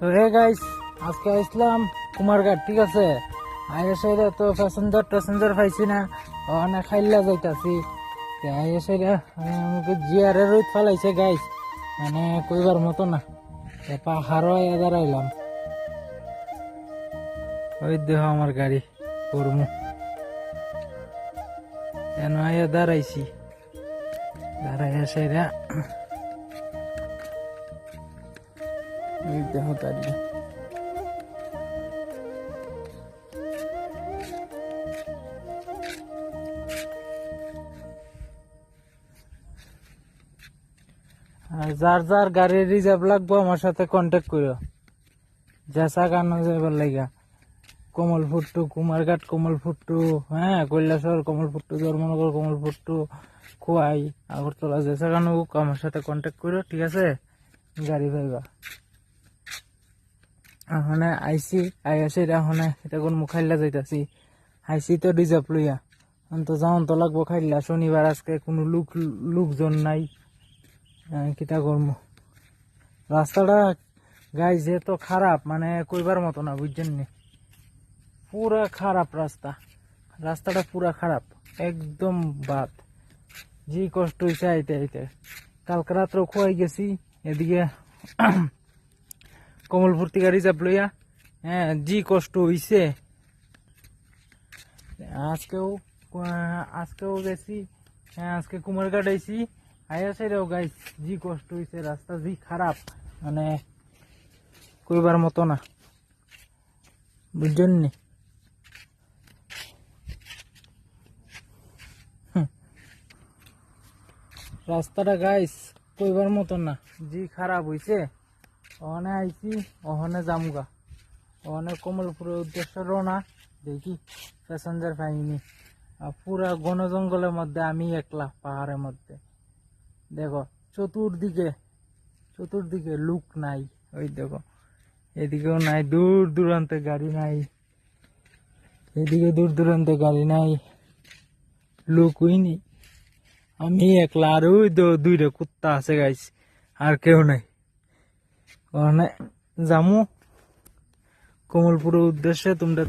তো hey guys, আজকে আসলাম কুমারঘাট, ঠিক আছে। আইএসআইরা তো প্যাসেঞ্জার পাইছি না, অনেক খাইলা যাইতাছি। আইএসআইরা আমাকে জিয়ারের রোদ ফালাইছে গাইস, মানে কইবার মতো না। পাহাড়ও এদার আইলাম, ওই দেহ আমার গাড়ি করমু কেন আইয়া দাঁড়াইছি। দাঁড়াইয়া সেরা ওই দেহ গাড়ি। আর যার যার গাড়ির রিজার্ভ লাগবো আমার সাথে কন্ট্যাক্ট করো, জেসা গানো যাইবার লাগা। Kamalpur to Kumarghat, Kamalpur to Kailashahar, Kamalpur to Dharmanagar, Kamalpur to Khowai, Agartala, জেসা গানো আমার সাথে কন্ট্যাক্ট করো, ঠিক আছে। গাড়ি পাইবা। এখন আইসি এখন এটা কোন মুখাইলা যাইতাছি। আইসি তো রিজার্ভ লইয়া, তো যাওন তো লাগবো খাইলা। শনিবার আজকে কোনো লোকজন নাই, কিতা করবো। রাস্তাটা গাই যে তো খারাপ, মানে কইবার মতো না, বুঝছেন নি। পুরা খারাপ রাস্তাটা পুরা খারাপ, একদম বাদ। জি কষ্ট হয়েছে আইতে আইতে। কালকে রাত্র খোয়াই গেছি এদিকে কমলপুর থেকে রিজার্ভ লইয়া, জি কষ্ট হইছে। আজকেও গেছি, আজকে কুমারঘাট আইছি। আইয়া সাইডেও গাইস জি কষ্ট হইছে, রাস্তা জি খারাপ, মানে কইবার মতো না, বুঝছেন নি। রাস্তাটা গাইস কইবার মতো না, জি খারাপ হইছে। ওখানে আইছি, ওখানে জামুগা, ওখানে কমলপুরের উদ্দেশ্য রওনা। দেখি প্যাসেঞ্জার পাইনি। আর পুরা ঘন জঙ্গলের মধ্যে আমি একলা পাহাড়ের মধ্যে। দেখো চতুর্দিকে লোক নাই, ওই দেখো এদিকেও নাই, দূর দূরান্তে গাড়ি নাই, এদিকে দূর দূরান্তে গাড়ি নাই, লোকই নেই। আমি একলা, আর ওই দুইটা কুত্তা আছে গাইস, আর কেউ নাই। ওখানে যামু কমলপুরের উদ্দেশ্যে। তোমরা